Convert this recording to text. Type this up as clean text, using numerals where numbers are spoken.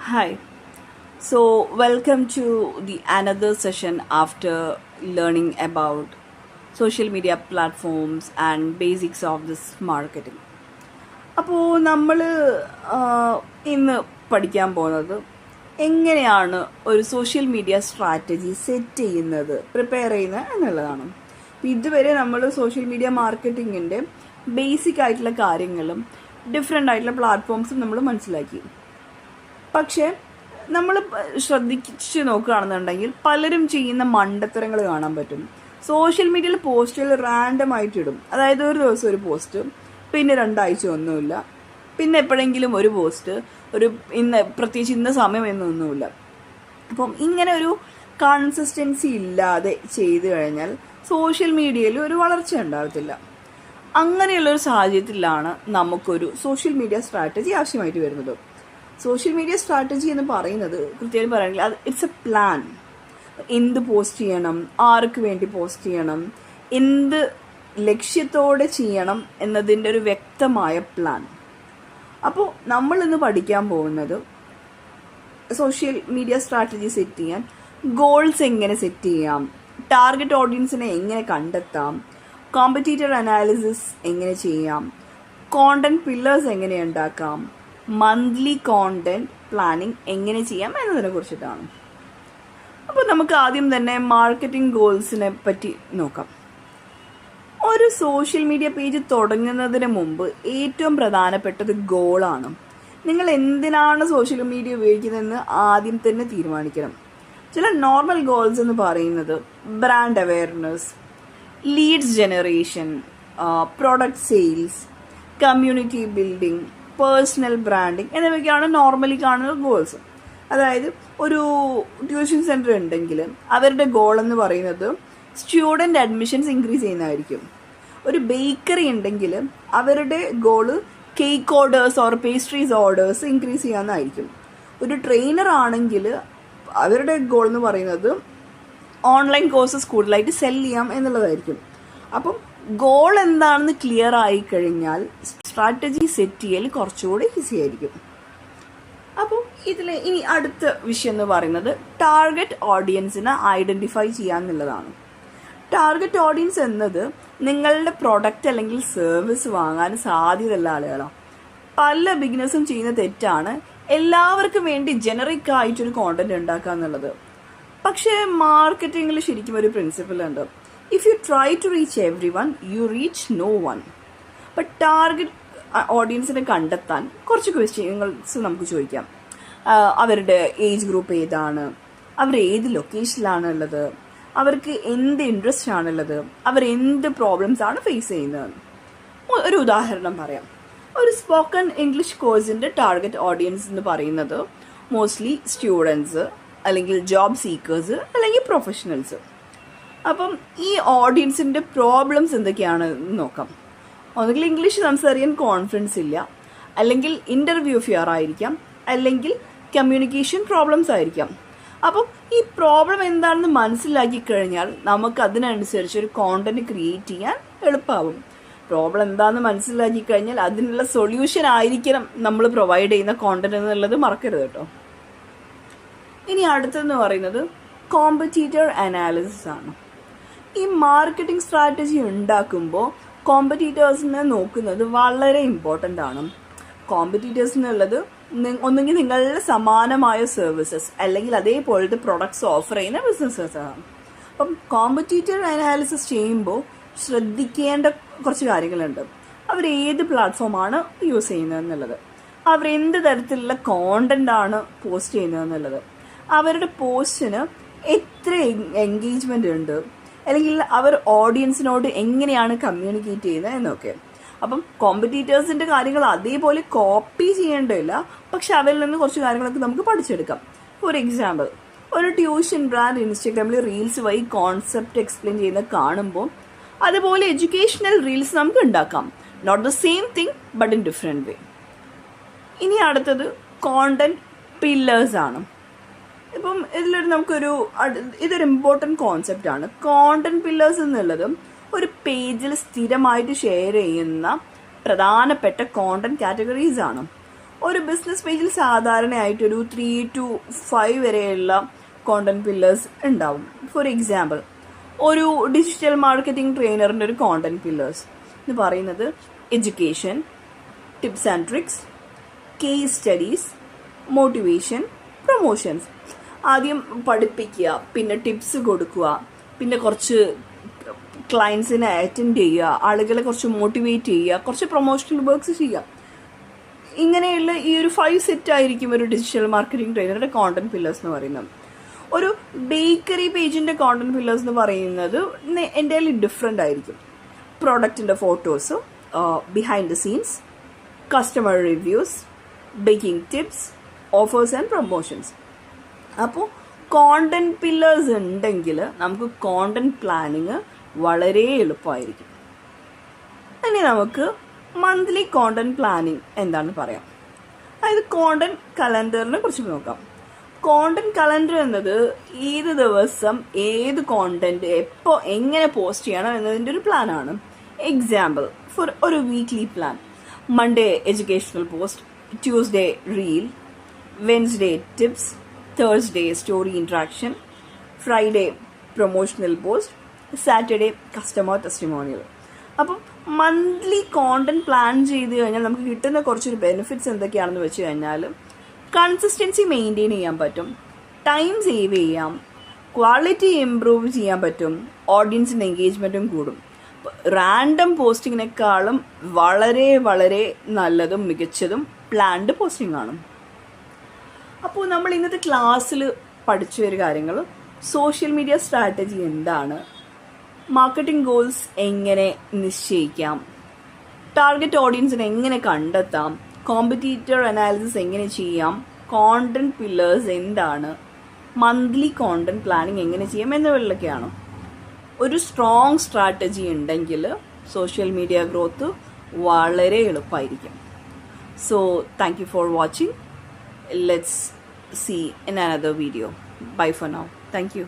Hi. So, welcome to the another session after learning about social media platforms and basics of this marketing. അപ്പോൾ നമ്മൾ ഇന്ന് പഠിക്കാൻ പോകുന്നത് എങ്ങനെയാണ് ഒരു സോഷ്യൽ മീഡിയ സ്ട്രാറ്റജി സെറ്റ് ചെയ്യുന്നത്, പ്രിപ്പയർ ചെയ്യുന്നത് എന്നുള്ളതാണ്. അപ്പോൾ ഇതുവരെ നമ്മൾ സോഷ്യൽ മീഡിയ മാർക്കറ്റിങ്ങിൻ്റെ ബേസിക് ആയിട്ടുള്ള കാര്യങ്ങളും ഡിഫറെൻ്റ് ആയിട്ടുള്ള പ്ലാറ്റ്ഫോംസും നമ്മൾ മനസ്സിലാക്കി. പക്ഷേ നമ്മൾ ശ്രദ്ധിച്ച് നോക്കുകയാണെന്നുണ്ടെങ്കിൽ പലരും ചെയ്യുന്ന മണ്ടത്തരങ്ങൾ കാണാൻ പറ്റും. സോഷ്യൽ മീഡിയയിൽ പോസ്റ്റുകൾ റാൻഡം ആയിട്ട് ഇടും. അതായത് ഒരു ദിവസം ഒരു പോസ്റ്റ്, പിന്നെ രണ്ടാഴ്ച ഒന്നുമില്ല, പിന്നെ എപ്പോഴെങ്കിലും ഒരു പോസ്റ്റ്, പ്രത്യേകിച്ച് ഇന്ന സമയം എന്നൊന്നുമില്ല. അപ്പം ഇങ്ങനെ ഒരു കൺസിസ്റ്റൻസി ഇല്ലാതെ ചെയ്തു കഴിഞ്ഞാൽ സോഷ്യൽ മീഡിയയിൽ ഒരു വളർച്ച ഉണ്ടാകത്തില്ല. അങ്ങനെയുള്ളൊരു സാഹചര്യത്തിലാണ് നമുക്കൊരു സോഷ്യൽ മീഡിയ സ്ട്രാറ്റജി ആവശ്യമായിട്ട് വരുന്നത്. സോഷ്യൽ മീഡിയ സ്ട്രാറ്റജി എന്ന് പറയുന്നത് കൃത്യമായി പറയുകയാണെങ്കിൽ അത് ഇറ്റ്സ് എ പ്ലാൻ. എന്ത് പോസ്റ്റ് ചെയ്യണം, ആർക്ക് വേണ്ടി പോസ്റ്റ് ചെയ്യണം, എന്ത് ലക്ഷ്യത്തോടെ ചെയ്യണം എന്നതിൻ്റെ ഒരു വ്യക്തമായ പ്ലാൻ. അപ്പോൾ നമ്മളിന്ന് പഠിക്കാൻ പോകുന്നത് സോഷ്യൽ മീഡിയ സ്ട്രാറ്റജി സെറ്റ് ചെയ്യാൻ ഗോൾസ് എങ്ങനെ സെറ്റ് ചെയ്യാം, ടാർഗറ്റ് ഓഡിയൻസിനെ എങ്ങനെ കണ്ടെത്താം, കോമ്പറ്റീറ്റർ അനാലിസിസ് എങ്ങനെ ചെയ്യാം, കോണ്ടന്റ് പില്ലേഴ്സ് എങ്ങനെ ഉണ്ടാക്കാം, മന്ത്ലി കോണ്ടന്റ് പ്ലാനിങ് എങ്ങനെ ചെയ്യാം എന്നതിനെ കുറിച്ചിട്ടാണ്. അപ്പോൾ നമുക്ക് ആദ്യം തന്നെ മാർക്കറ്റിംഗ് ഗോൾസിനെ പറ്റി നോക്കാം. ഒരു സോഷ്യൽ മീഡിയ പേജ് തുടങ്ങുന്നതിന് മുമ്പ് ഏറ്റവും പ്രധാനപ്പെട്ടത് ഗോളാണ്. നിങ്ങൾ എന്തിനാണ് സോഷ്യൽ മീഡിയ ഉപയോഗിക്കുന്നതെന്ന് ആദ്യം തന്നെ തീരുമാനിക്കണം. ചില നോർമൽ ഗോൾസ് എന്ന് പറയുന്നത് brand awareness, leads generation, product sales, community building, personal branding എന്നിവയൊക്കെയാണ് നോർമലി കാണുന്ന ഗോൾസ്. അതായത് ഒരു ട്യൂഷൻ സെൻറ്റർ ഉണ്ടെങ്കിൽ അവരുടെ ഗോൾ എന്ന് പറയുന്നത് സ്റ്റുഡൻറ്റ് അഡ്മിഷൻസ് ഇൻക്രീസ് ചെയ്യുന്നതായിരിക്കും. ഒരു ബേക്കറി ഉണ്ടെങ്കിൽ അവരുടെ ഗോള് cake orders or pastries orders increase ചെയ്യാമെന്നായിരിക്കും. ഒരു ട്രെയിനർ ആണെങ്കിൽ അവരുടെ ഗോൾ എന്ന് പറയുന്നത് ഓൺലൈൻ കോഴ്സസ് കൂടുതലായിട്ട് സെല് ചെയ്യാം എന്നുള്ളതായിരിക്കും. അപ്പം ഗോൾ എന്താണെന്ന് ക്ലിയർ ആയി കഴിഞ്ഞാൽ സ്ട്രാറ്റജി സെറ്റ് ചെയ്യൽ കുറച്ചുകൂടി ഈസി ആയിരിക്കും. അപ്പം ഇതിൽ ഇനി അടുത്ത വിഷയം എന്ന് പറയുന്നത് ടാർഗറ്റ് ഓഡിയൻസിനെ ഐഡൻറ്റിഫൈ ചെയ്യുക എന്നുള്ളതാണ്. ടാർഗറ്റ് ഓഡിയൻസ് എന്നത് നിങ്ങളുടെ പ്രൊഡക്റ്റ് അല്ലെങ്കിൽ സർവീസ് വാങ്ങാൻ സാധ്യതയുള്ള ആളുകളാണ്. പല ബിഗിനേഴ്സും ചെയ്യുന്ന തെറ്റാണ് എല്ലാവർക്കും വേണ്ടി ജനറിക് ആയിട്ടൊരു കോണ്ടന്റ് ഉണ്ടാക്കുക എന്നുള്ളത്. പക്ഷേ മാർക്കറ്റിങ്ങിൽ ശരിക്കും ഒരു പ്രിൻസിപ്പിൾ ഉണ്ട്. If you try to reach everyone you reach no one. അപ്പം ടാർഗറ്റ് ഓഡിയൻസിനെ കണ്ടെത്താൻ കുറച്ച് ക്വസ്റ്റ്യൻസ് നമുക്ക് ചോദിക്കാം. അവരുടെ ഏജ് ഗ്രൂപ്പ് ഏതാണ്, അവർ ഏത് ലൊക്കേഷനിലാണ് ഉള്ളത്, അവർക്ക് എന്ത് ഇൻട്രസ്റ്റ് ആണുള്ളത്, അവർ എന്ത് പ്രോബ്ലംസ് ആണ് ഫേസ് ചെയ്യുന്നത്. ഒരു ഉദാഹരണം പറയാം. ഒരു സ്പോക്കൺ ഇംഗ്ലീഷ് കോഴ്സിൻ്റെ ടാർഗറ്റ് ഓഡിയൻസ് എന്ന് പറയുന്നത് മോസ്റ്റ്ലി സ്റ്റുഡൻസ്, അല്ലെങ്കിൽ ജോബ് സീക്കേഴ്സ്, അല്ലെങ്കിൽ പ്രൊഫഷണൽസ്. അപ്പം ഈ ഓഡിയൻസിൻ്റെ പ്രോബ്ലംസ് എന്തൊക്കെയാണ് നോക്കാം. ഒന്നുകിൽ ഇംഗ്ലീഷ് സംസാരിക്കാൻ കോൺഫിഡൻസ് ഇല്ല, അല്ലെങ്കിൽ ഇൻ്റർവ്യൂ ഫിയർ ആയിരിക്കാം, അല്ലെങ്കിൽ കമ്മ്യൂണിക്കേഷൻ പ്രോബ്ലംസ് ആയിരിക്കാം. അപ്പം ഈ പ്രോബ്ലം എന്താണെന്ന് മനസ്സിലാക്കി കഴിഞ്ഞാൽ നമുക്ക് അതിനനുസരിച്ച് ഒരു കോണ്ടന്റ് ക്രിയേറ്റ് ചെയ്യാൻ എളുപ്പമാവും. പ്രോബ്ലം എന്താണെന്ന് മനസ്സിലാക്കി കഴിഞ്ഞാൽ അതിനുള്ള സൊല്യൂഷൻ ആയിരിക്കണം നമ്മൾ പ്രൊവൈഡ് ചെയ്യുന്ന കോണ്ടന്റ് എന്നുള്ളത് മറക്കരുത് കേട്ടോ. ഇനി അടുത്തെന്ന് പറയുന്നത് കോമ്പറ്റീറ്റർ അനാലിസിസ് ആണ്. ഈ മാർക്കറ്റിംഗ് സ്ട്രാറ്റജി ഉണ്ടാക്കുമ്പോൾ കോമ്പറ്റീറ്റേഴ്സിനെ നോക്കുന്നത് വളരെ ഇമ്പോർട്ടൻ്റ് ആണ്. കോമ്പറ്റീറ്റേഴ്സ് എന്നുള്ളത് ഒന്നുകിൽ നിങ്ങളുടെ സമാനമായ സർവീസസ് അല്ലെങ്കിൽ അതേപോലത്തെ പ്രൊഡക്ട്സ് ഓഫർ ചെയ്യുന്ന ബിസിനസ്സസ് ആണ്. അപ്പം കോമ്പറ്റീറ്റർ അനാലിസിസ് ചെയ്യുമ്പോൾ ശ്രദ്ധിക്കേണ്ട കുറച്ച് കാര്യങ്ങളുണ്ട്. അവർ ഏത് പ്ലാറ്റ്ഫോമാണ് യൂസ് ചെയ്യുന്നത് എന്നുള്ളത്, അവർ എന്ത് തരത്തിലുള്ള കോണ്ടന്റ് ആണ് പോസ്റ്റ് ചെയ്യുന്നത് എന്നുള്ളത്, അവരുടെ പോസ്റ്റിന് എത്ര എൻഗേജ്മെന്റ് ഉണ്ട്, അല്ലെങ്കിൽ അവർ ഓഡിയൻസിനോട് എങ്ങനെയാണ് കമ്മ്യൂണിക്കേറ്റ് ചെയ്യുന്നത് എന്നൊക്കെ. അപ്പം കോമ്പറ്റീറ്റേഴ്സിൻ്റെ കാര്യങ്ങൾ അതേപോലെ കോപ്പി ചെയ്യേണ്ടതില്ല, പക്ഷെ അവരിൽ നിന്ന് കുറച്ച് കാര്യങ്ങളൊക്കെ നമുക്ക് പഠിച്ചെടുക്കാം. ഫോർ എക്സാമ്പിൾ, ഒരു ട്യൂഷൻ ബ്രാൻഡ് ഇൻസ്റ്റാഗ്രാമിൽ റീൽസ് വഴി കോൺസെപ്റ്റ് എക്സ്പ്ലെയിൻ ചെയ്യുന്നത് കാണുമ്പോൾ അതുപോലെ എഡ്യൂക്കേഷണൽ റീൽസ് നമുക്ക് ഉണ്ടാക്കാം. Not the same thing but in different way. ഇനി അടുത്തത് കോണ്ടന്റ് പില്ലേഴ്സ് ആണ്. ഇപ്പം ഇതൊരു ഇമ്പോർട്ടൻറ്റ് കോൺസെപ്റ്റ് ആണ്. കോണ്ടന്റ് പില്ലേഴ്സ് എന്നുള്ളത് ഒരു പേജിൽ സ്ഥിരമായിട്ട് ഷെയർ ചെയ്യുന്ന പ്രധാനപ്പെട്ട കോണ്ടന്റ് കാറ്റഗറീസ് ആണ്. ഒരു ബിസിനസ് പേജിൽ സാധാരണയായിട്ടൊരു 3 to 5 വരെയുള്ള കോണ്ടന്റ് പില്ലേഴ്സ് ഉണ്ടാവും. ഫോർ എക്സാമ്പിൾ, ഒരു ഡിജിറ്റൽ മാർക്കറ്റിംഗ് ട്രെയിനറിൻ്റെ ഒരു കോണ്ടന്റ് പില്ലേഴ്സ് എന്ന് പറയുന്നത് education, tips and tricks, case studies, motivation, promotions. ആദ്യം പഠിപ്പിക്കുക, പിന്നെ ടിപ്സ് കൊടുക്കുക, പിന്നെ കുറച്ച് ക്ലയൻസിനെ അറ്റൻഡ് ചെയ്യുക, ആളുകളെ കുറച്ച് മോട്ടിവേറ്റ് ചെയ്യുക, കുറച്ച് പ്രൊമോഷണൽ വർക്ക്സ് ചെയ്യുക. ഇങ്ങനെയുള്ള ഈ ഒരു 5 സെറ്റ് ആയിരിക്കും ഒരു ഡിജിറ്റൽ മാർക്കറ്റിംഗ് ട്രെയിനറുടെ കോണ്ടന്റ് പില്ലേഴ്സ് എന്ന് പറയുന്നത്. ഒരു ബേക്കറി പേജിൻ്റെ കോണ്ടന്റ് പില്ലേഴ്സ് എന്ന് പറയുന്നത് എൻ്റയർലി ഡിഫറെൻ്റ് ആയിരിക്കും. പ്രോഡക്റ്റിൻ്റെ photos, behind the scenes, customer reviews, baking tips, offers and promotions. അപ്പോൾ കോണ്ടന്റ് പില്ലേഴ്സ് ഉണ്ടെങ്കിൽ നമുക്ക് കോണ്ടന്റ് പ്ലാനിങ് വളരെ എളുപ്പമായിരിക്കും. ഇനി നമുക്ക് മന്ത്ലി കോണ്ടന്റ് പ്ലാനിങ് എന്താണെന്ന് പറയാം. അതായത് കോണ്ടന്റ് കലണ്ടറിനെ കുറിച്ച് നോക്കാം. കോണ്ടന്റ് കലണ്ടർ എന്നത് ഏത് ദിവസം ഏത് കോണ്ടന്റ് എപ്പോൾ എങ്ങനെ പോസ്റ്റ് ചെയ്യണം എന്നതിൻ്റെ ഒരു പ്ലാനാണ്. എക്സാമ്പിൾ ഫോർ ഒരു weekly plan: Monday educational post, Tuesday reel, Wednesday tips, Thursday story interaction, Friday promotional post, Saturday customer testimonial. അപ്പം മന്ത്ലി കോണ്ടന്റ് പ്ലാൻ ചെയ്ത് കഴിഞ്ഞാൽ നമുക്ക് കിട്ടുന്ന കുറച്ചൊരു ബെനിഫിറ്റ്സ് എന്തൊക്കെയാണെന്ന് വെച്ച് കഴിഞ്ഞാൽ കൺസിസ്റ്റൻസി മെയിൻറ്റെയിൻ ചെയ്യാൻ പറ്റും, ടൈം സേവ് ചെയ്യാം, ക്വാളിറ്റി ഇംപ്രൂവ് ചെയ്യാൻ പറ്റും, ഓഡിയൻസിൻ്റെ എൻഗേജ്മെൻറ്റും കൂടും. റാൻഡം പോസ്റ്റിങ്ങിനേക്കാളും വളരെ വളരെ നല്ലതും മികച്ചതും പ്ലാൻഡ് പോസ്റ്റിംഗ് ആണ്. അപ്പോൾ നമ്മൾ ഇന്നത്തെ ക്ലാസ്സിൽ പഠിച്ചു ഒരു കാര്യങ്ങൾ: സോഷ്യൽ മീഡിയ സ്ട്രാറ്റജി എന്താണ്, മാർക്കറ്റിംഗ് ഗോൾസ് എങ്ങനെ നിശ്ചയിക്കാം, ടാർഗറ്റ് ഓഡിയൻസിനെ എങ്ങനെ കണ്ടെത്താം, കോമ്പറ്റീറ്റർ അനാലിസിസ് എങ്ങനെ ചെയ്യാം, കോണ്ടന്റ് പില്ലേഴ്സ് എന്താണ്, മന്ത്ലി കോണ്ടന്റ് പ്ലാനിങ് എങ്ങനെ ചെയ്യാം എന്നിവയിലൊക്കെയാണ്. ഒരു സ്ട്രോങ് സ്ട്രാറ്റജി ഉണ്ടെങ്കിൽ സോഷ്യൽ മീഡിയ ഗ്രോത്ത് വളരെ എളുപ്പമായിരിക്കും. So thank you for watching. Let's see in another video. Bye for now. Thank you.